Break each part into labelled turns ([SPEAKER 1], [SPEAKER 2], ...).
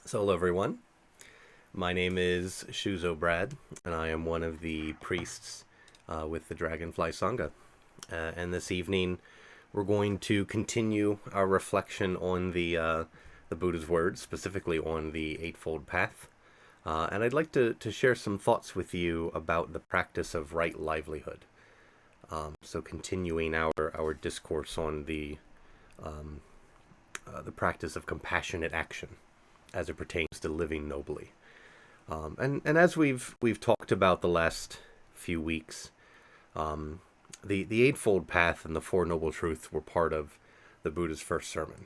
[SPEAKER 1] So hello everyone, my name is Shuzo Brad, and I am one of the priests with the Dragonfly Sangha. And this evening, we're going to continue our reflection on the Buddha's words, specifically on the Eightfold Path. And I'd like to share some thoughts with you about the practice of right livelihood. So continuing our discourse on the practice of compassionate action as it pertains to living nobly. And as we've talked about the last few weeks, the Eightfold Path and the Four Noble Truths were part of the Buddha's first sermon,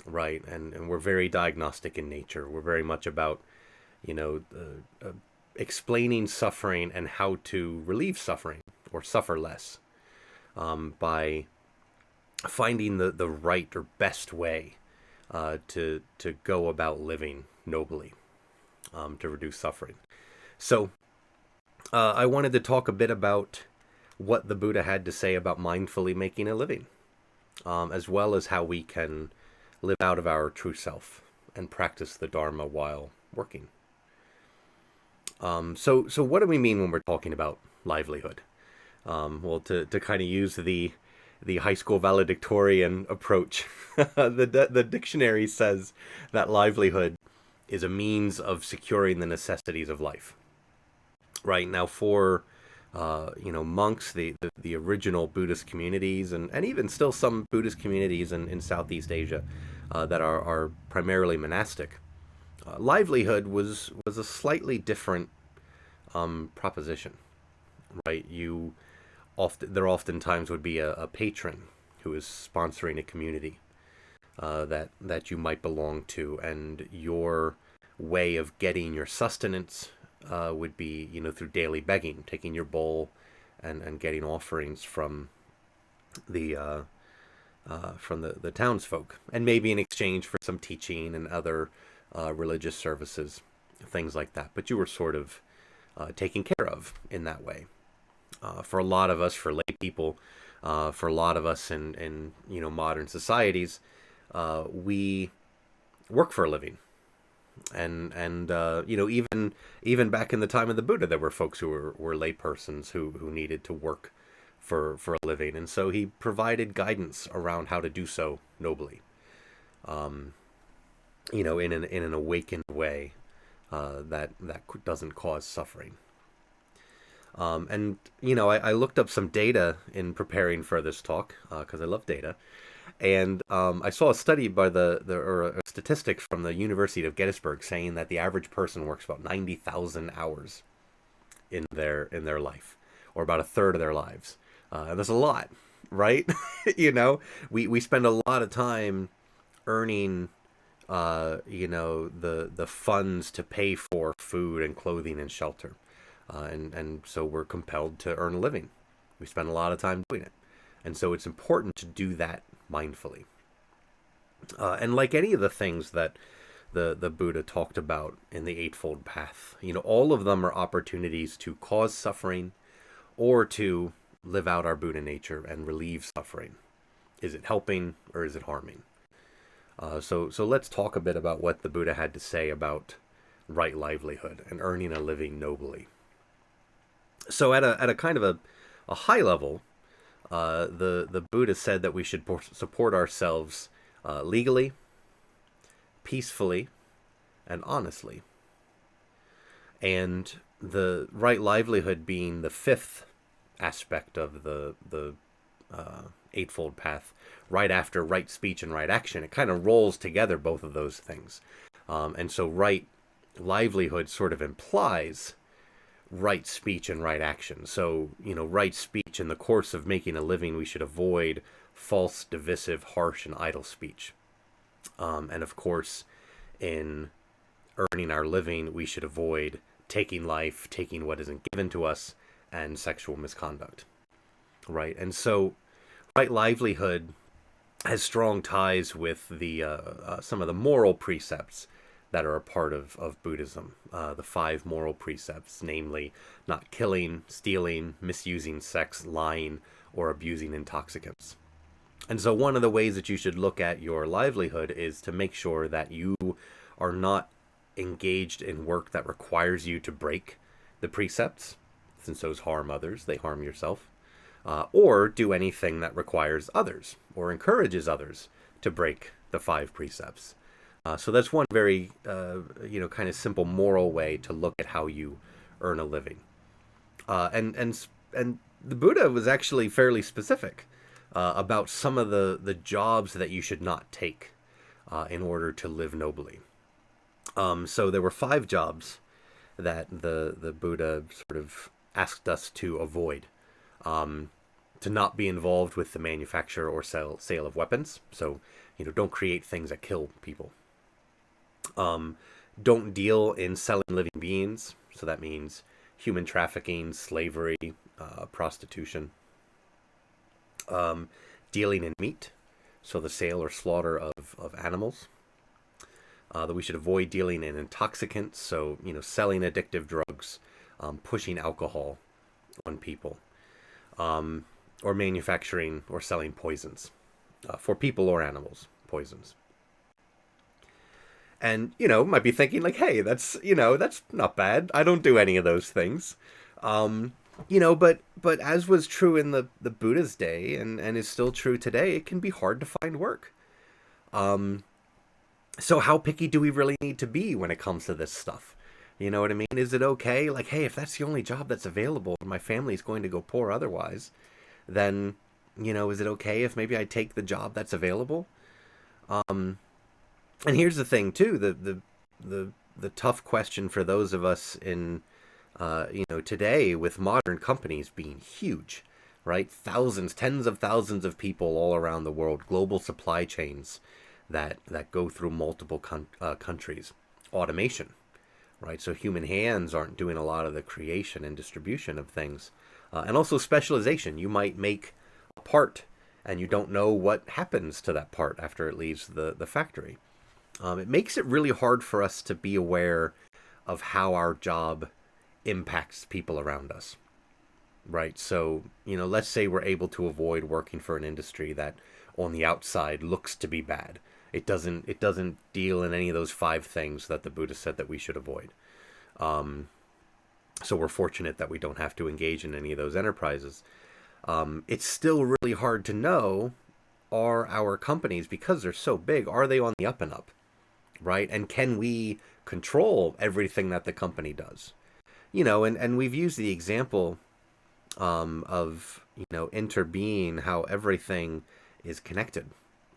[SPEAKER 1] right? And we're very diagnostic in nature. We're very much about, explaining suffering and how to relieve suffering or suffer less by finding the right or best way to go about living nobly, to reduce suffering. So I wanted to talk a bit about what the Buddha had to say about mindfully making a living, as well as how we can live out of our true self and practice the Dharma while working. So what do we mean when we're talking about livelihood? Well, to kind of use the high school valedictorian approach, the dictionary says that livelihood is a means of securing the necessities of life. Right now, for monks, the original Buddhist communities, and even still some Buddhist communities in Southeast Asia that are primarily monastic, livelihood was a slightly different proposition. Right, there oftentimes would be a patron who is sponsoring a community that you might belong to, and your way of getting your sustenance would be, through daily begging, taking your bowl and getting offerings from the townsfolk, and maybe in exchange for some teaching and other religious services, things like that. But you were sort of taken care of in that way. For a lot of us, for lay people, for a lot of us in modern societies, we work for a living, and even back in the time of the Buddha, there were folks who were lay persons who needed to work for a living, and so he provided guidance around how to do so nobly, in an awakened way that doesn't cause suffering. I looked up some data in preparing for this talk because I love data, and I saw a study by or a statistic from the University of Gettysburg saying that the average person works about 90,000 hours in their life, or about a third of their lives. And that's a lot, right? We spend a lot of time earning, the funds to pay for food and clothing and shelter. And so we're compelled to earn a living. We spend a lot of time doing it. And so it's important to do that mindfully. And like any of the things that the Buddha talked about in the Eightfold Path, all of them are opportunities to cause suffering or to live out our Buddha nature and relieve suffering. Is it helping or is it harming? So let's talk a bit about what the Buddha had to say about right livelihood and earning a living nobly. So at a kind of a high level, the Buddha said that we should support ourselves legally, peacefully, and honestly. And the right livelihood being the fifth aspect of the Eightfold Path, right after right speech and right action. It kind of rolls together both of those things. And so right livelihood sort of implies right speech and right action. So, right speech, in the course of making a living, we should avoid false, divisive, harsh, and idle speech. And of course, in earning our living, we should avoid taking life, taking what isn't given to us, and sexual misconduct. Right? And so, right livelihood has strong ties with the some of the moral precepts that are a part of Buddhism. The 5 moral precepts, namely not killing, stealing, misusing sex, lying, or abusing intoxicants. And so one of the ways that you should look at your livelihood is to make sure that you are not engaged in work that requires you to break the precepts, since those harm others, they harm yourself, or do anything that requires others or encourages others to break the 5 precepts. So that's one very, kind of simple moral way to look at how you earn a living. And the Buddha was actually fairly specific about some of the jobs that you should not take in order to live nobly. So there were 5 jobs that the Buddha sort of asked us to avoid. To not be involved with the manufacture or sale of weapons. So, don't create things that kill people. Don't deal in selling living beings. So that means human trafficking, slavery, prostitution. Dealing in meat. So the sale or slaughter of animals. That we should avoid dealing in intoxicants. So, selling addictive drugs, pushing alcohol on people. Or manufacturing or selling poisons for people or animals, poisons. And, might be thinking like, hey, that's not bad. I don't do any of those things. But as was true in the Buddha's day and is still true today, it can be hard to find work. So how picky do we really need to be when it comes to this stuff? You know what I mean? Is it okay? Like, hey, if that's the only job that's available and my family's going to go poor otherwise, then, is it okay if maybe I take the job that's available? And here's the thing too, the tough question for those of us in, today with modern companies being huge, right? Thousands, tens of thousands of people all around the world, global supply chains that go through multiple countries, automation, right? So human hands aren't doing a lot of the creation and distribution of things. And also specialization. You might make a part and you don't know what happens to that part after it leaves the factory. It makes it really hard for us to be aware of how our job impacts people around us, right? So, let's say we're able to avoid working for an industry that on the outside looks to be bad. It doesn't deal in any of those 5 things that the Buddha said that we should avoid. So we're fortunate that we don't have to engage in any of those enterprises. It's still really hard to know, are our companies, because they're so big, are they on the up and up, right? And can we control everything that the company does? And we've used the example of, interbeing, how everything is connected,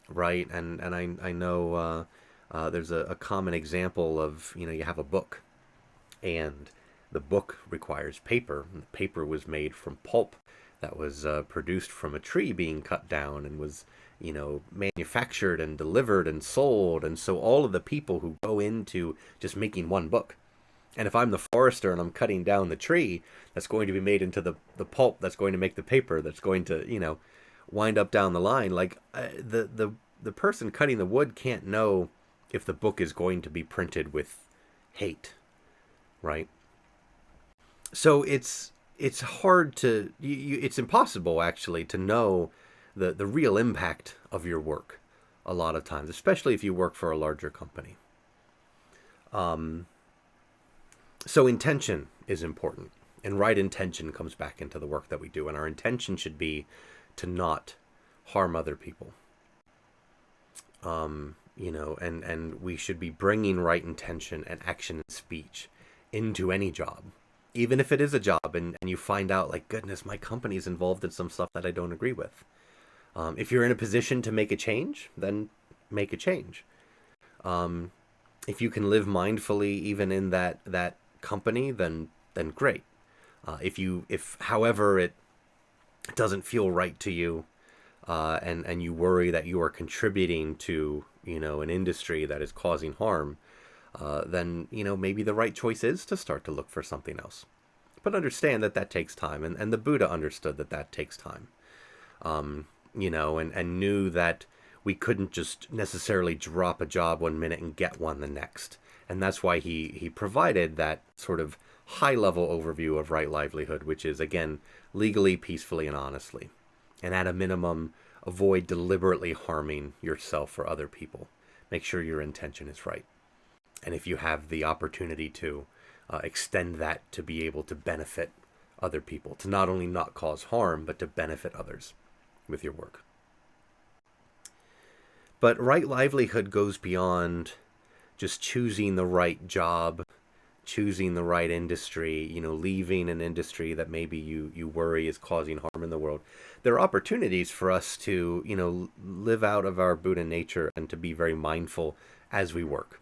[SPEAKER 1] right? And I know there's a common example of, you have a book, and the book requires paper. And the paper was made from pulp that was produced from a tree being cut down and was, manufactured and delivered and sold. And so all of the people who go into just making one book. And if I'm the forester and I'm cutting down the tree that's going to be made into the pulp that's going to make the paper that's going to, wind up down the line, like the person cutting the wood can't know if the book is going to be printed with hate, right? So it's hard to, it's impossible actually to know the real impact of your work a lot of times, especially if you work for a larger company. So intention is important, and right intention comes back into the work that we do, and our intention should be to not harm other people. And we should be bringing right intention and action and speech into any job, even if it is a job and you find out, like, goodness, my company is involved in some stuff that I don't agree with. If you're in a position to make a change, then make a change. If you can live mindfully even in that company, then great. If however it doesn't feel right to you, and you worry that you are contributing to an industry that is causing harm, then maybe the right choice is to start to look for something else. But understand that takes time, and the Buddha understood that takes time. And knew that we couldn't just necessarily drop a job one minute and get one the next. And that's why he provided that sort of high-level overview of right livelihood, which is, again, legally, peacefully, and honestly. And at a minimum, avoid deliberately harming yourself or other people. Make sure your intention is right. And if you have the opportunity to extend that to be able to benefit other people, to not only not cause harm, but to benefit others with your work. But right livelihood goes beyond just choosing the right job, choosing the right industry, leaving an industry that maybe you worry is causing harm in the world. There are opportunities for us to, live out of our Buddha nature and to be very mindful as we work.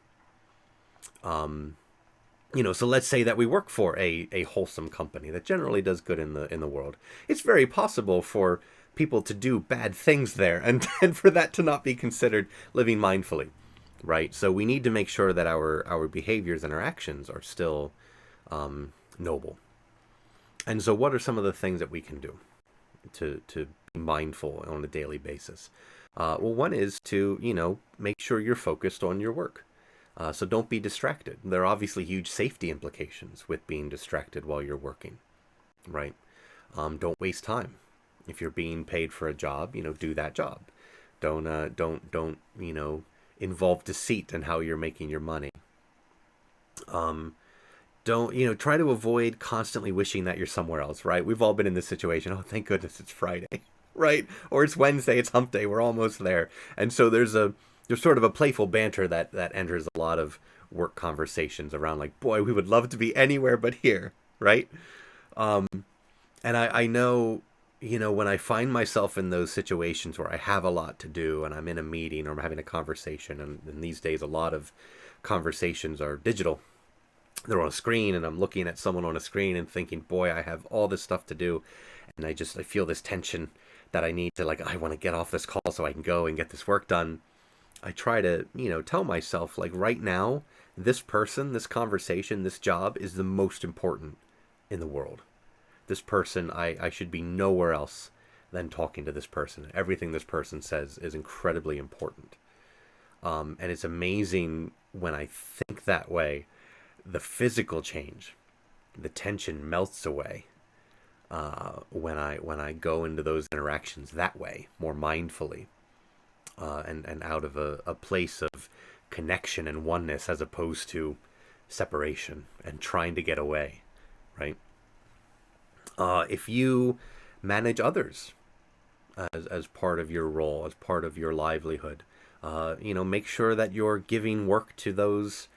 [SPEAKER 1] So let's say that we work for a wholesome company that generally does good in the world. It's very possible for people to do bad things there, and for that to not be considered living mindfully, right? So we need to make sure that our behaviors and our actions are still noble. And so what are some of the things that we can do to be mindful on a daily basis? Well, one is to, make sure you're focused on your work. So don't be distracted. There are obviously huge safety implications with being distracted while you're working, right? Don't waste time. If you're being paid for a job, do that job. Don't involve deceit in how you're making your money. Don't, try to avoid constantly wishing that you're somewhere else, right? We've all been in this situation. Oh, thank goodness it's Friday, right? Or it's Wednesday, it's hump day, we're almost there. And so there's sort of a playful banter that enters a lot of work conversations around, like, boy, we would love to be anywhere but here, right? And I know, when I find myself in those situations where I have a lot to do and I'm in a meeting or I'm having a conversation, and these days a lot of conversations are digital. They're on a screen, and I'm looking at someone on a screen and thinking, boy, I have all this stuff to do. And I feel this tension that I need to, like, I want to get off this call so I can go and get this work done. I try to, tell myself, like, right now, this person, this conversation, this job is the most important in the world. This person, I should be nowhere else than talking to this person. Everything this person says is incredibly important. And it's amazing when I think that way, the physical change, the tension melts away when I go into those interactions that way, more mindfully. And out of a place of connection and oneness, as opposed to separation and trying to get away, right? If you manage others as part of your role, as part of your livelihood, make sure that you're giving work to those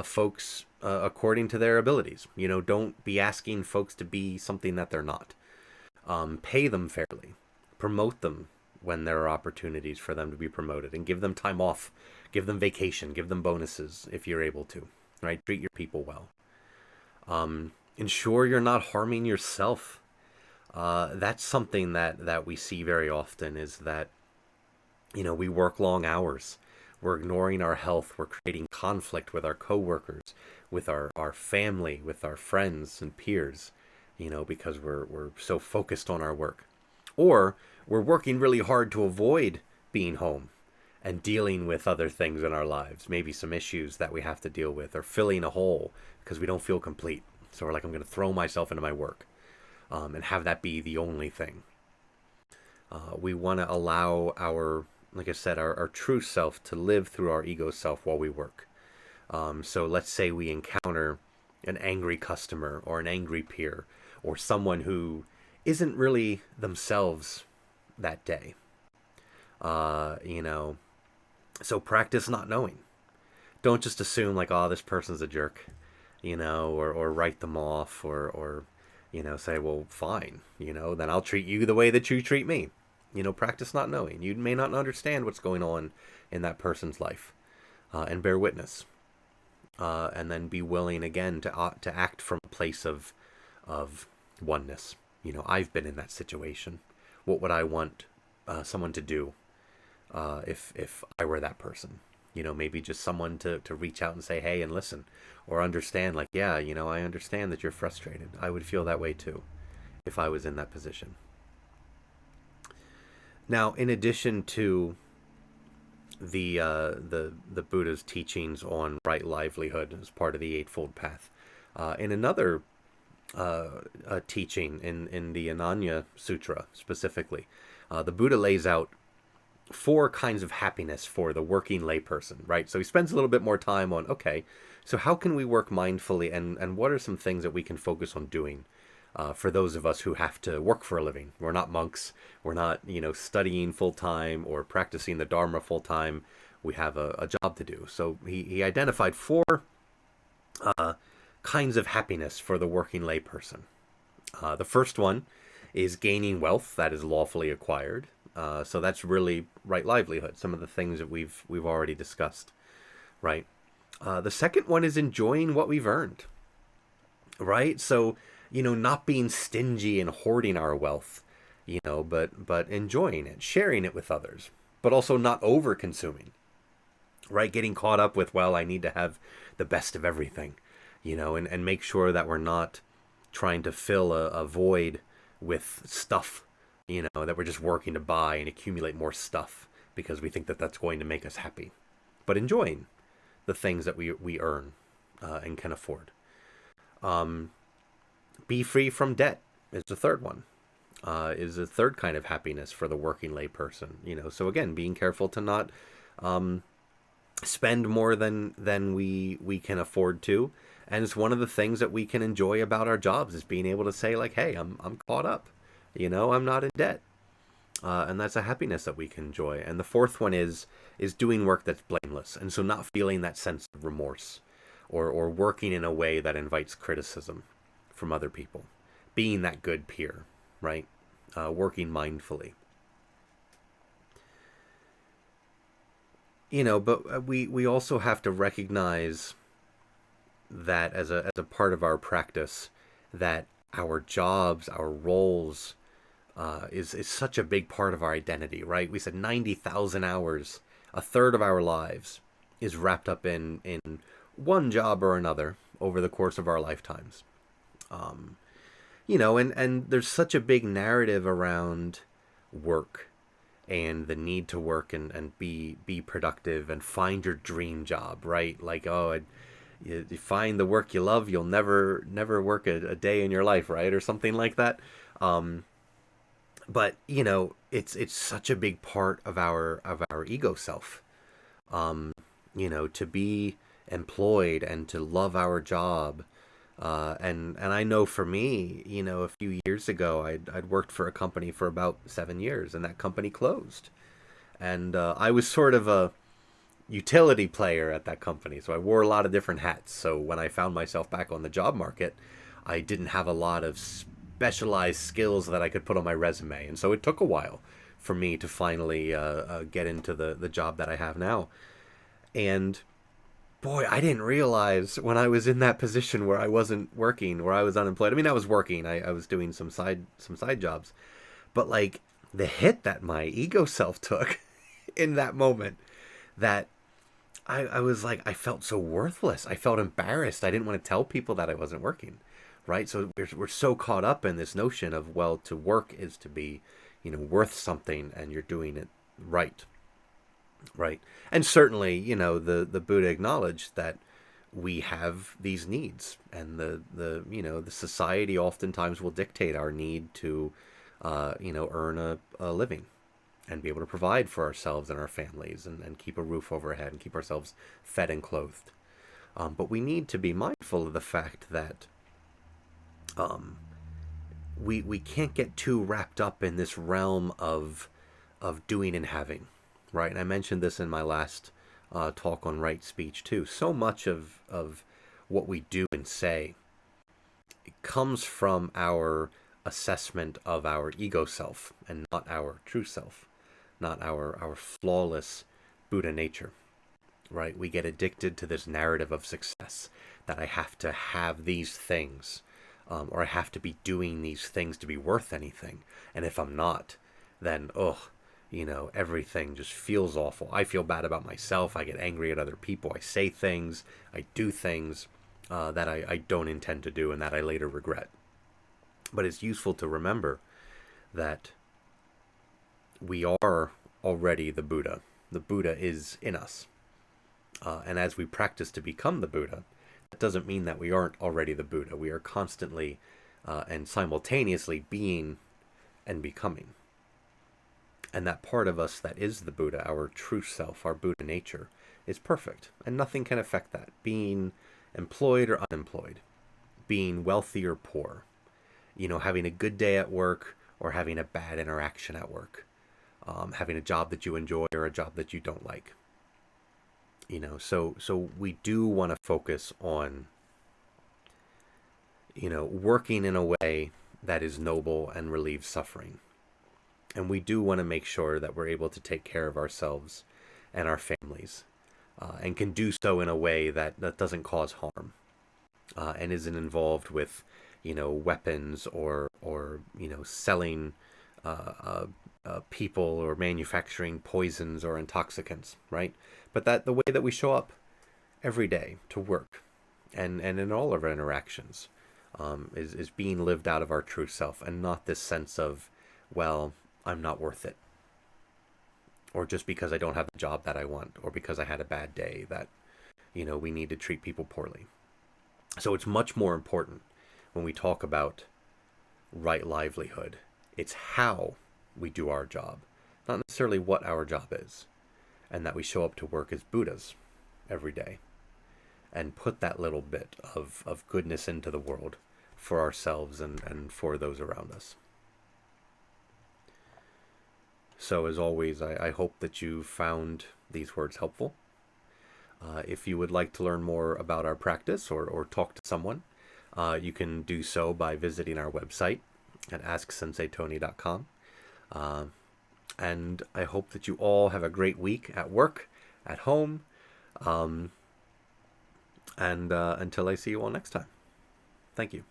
[SPEAKER 1] folks according to their abilities. Don't be asking folks to be something that they're not. Pay them fairly. Promote them when there are opportunities for them to be promoted, and give them time off, give them vacation, give them bonuses if you're able to, right? Treat your people well. Ensure you're not harming yourself. That's something that we see very often, is that, we work long hours. We're ignoring our health. We're creating conflict with our coworkers, with our family, with our friends and peers, because we're so focused on our work. Or we're working really hard to avoid being home and dealing with other things in our lives, maybe some issues that we have to deal with, or filling a hole because we don't feel complete. So we're like, I'm going to throw myself into my work and have that be the only thing. We want to allow like I said, our true self to live through our ego self while we work. So let's say we encounter an angry customer or an angry peer or someone who isn't really themselves that day. So practice not knowing. Don't just assume, like, oh, this person's a jerk, or write them off, or say, well, fine, then I'll treat you the way that you treat me. Practice not knowing. You may not understand what's going on in that person's life, and bear witness. And then be willing again to act from a place of oneness. I've been in that situation. What would I want someone to do if I were that person? Maybe just someone to reach out and say, hey, and listen, or understand, like, yeah, I understand that you're frustrated. I would feel that way too if I was in that position. Now, in addition to the Buddha's teachings on right livelihood as part of the Eightfold Path, in another teaching in the Ananya Sutra specifically, the Buddha lays out 4 kinds of happiness for the working layperson, right? So he spends a little bit more time on, okay, so how can we work mindfully, and what are some things that we can focus on doing for those of us who have to work for a living? We're not monks. We're not, studying full time or practicing the Dharma full time. We have a job to do. So he identified 4 kinds of happiness for the working layperson. The first one is gaining wealth that is lawfully acquired. So that's really right livelihood. Some of the things that we've already discussed, right? The second one is enjoying what we've earned, right? So not being stingy and hoarding our wealth, but enjoying it, sharing it with others, but also not over consuming, right? Getting caught up with, well, I need to have the best of everything, and make sure that we're not trying to fill a void with stuff, that we're just working to buy and accumulate more stuff because we think that that's going to make us happy, but enjoying the things that we earn and can afford. Be free from debt is the third one, is a third kind of happiness for the working lay person. So again, being careful to not spend more than we can afford to. And it's one of the things that we can enjoy about our jobs is being able to say, like, hey, I'm caught up, I'm not in debt. And that's a happiness that we can enjoy. And the fourth one is doing work that's blameless. And so not feeling that sense of remorse or working in a way that invites criticism from other people. Being that good peer, right? Working mindfully. But we also have to recognize that as a part of our practice, that our jobs, our roles, is such a big part of our identity, right? We said 90,000 hours, a third of our lives, is wrapped up in one job or another over the course of our lifetimes. And there's such a big narrative around work and the need to work and be productive and find your dream job, right? Like, you find the work you love, you'll never work a day in your life, right? Or something like that. But it's such a big part of our ego self, to be employed and to love our job. And I know for me, a few years ago, I'd worked for a company for about 7 years, and that company closed. And I was sort of a utility player at that company, so I wore a lot of different hats. So when I found myself back on the job market, I didn't have a lot of specialized skills that I could put on my resume, and so it took a while for me to finally get into the job that I have now. And boy, I didn't realize when I was in that position where I wasn't working, where I was unemployed. I mean, I was working. I was doing some side jobs. But like the hit that my ego self took in that moment, that I was like, I felt so worthless. I felt embarrassed. I didn't want to tell people that I wasn't working, right? So we're so caught up in this notion of, well, to work is to be, worth something, and you're doing it right. Right. And certainly, the Buddha acknowledged that we have these needs, and the society oftentimes will dictate our need to, earn a living and be able to provide for ourselves and our families, and keep a roof overhead and keep ourselves fed and clothed. But we need to be mindful of the fact that we can't get too wrapped up in this realm of doing and having. Right, and I mentioned this in my last talk on right speech too. So much of what we do and say, it comes from our assessment of our ego self and not our true self, not our flawless Buddha nature. Right, we get addicted to this narrative of success, that I have to have these things, or I have to be doing these things to be worth anything, and if I'm not, then everything just feels awful. I feel bad about myself. I get angry at other people. I say things, I do things that I don't intend to do and that I later regret. But it's useful to remember that we are already the Buddha. The Buddha is in us. And as we practice to become the Buddha, that doesn't mean that we aren't already the Buddha. We are constantly and simultaneously being and becoming. And that part of us that is the Buddha, our true self, our Buddha nature, is perfect. And nothing can affect that. Being employed or unemployed, being wealthy or poor, having a good day at work or having a bad interaction at work, having a job that you enjoy or a job that you don't like. So we do want to focus on, working in a way that is noble and relieves suffering. And we do want to make sure that we're able to take care of ourselves and our families, and can do so in a way that doesn't cause harm, and isn't involved with, weapons or selling people or manufacturing poisons or intoxicants, right? But that the way that we show up every day to work and in all of our interactions, is being lived out of our true self, and not this sense of, well, I'm not worth it, or just because I don't have the job that I want, or because I had a bad day, that we need to treat people poorly. So it's much more important when we talk about right livelihood. It's how we do our job, not necessarily what our job is, and that we show up to work as Buddhas every day and put that little bit of goodness into the world for ourselves and for those around us. So as always, I hope that you found these words helpful. If you would like to learn more about our practice or talk to someone, you can do so by visiting our website at AskSenseiTony.com. And I hope that you all have a great week at work, at home, and until I see you all next time. Thank you.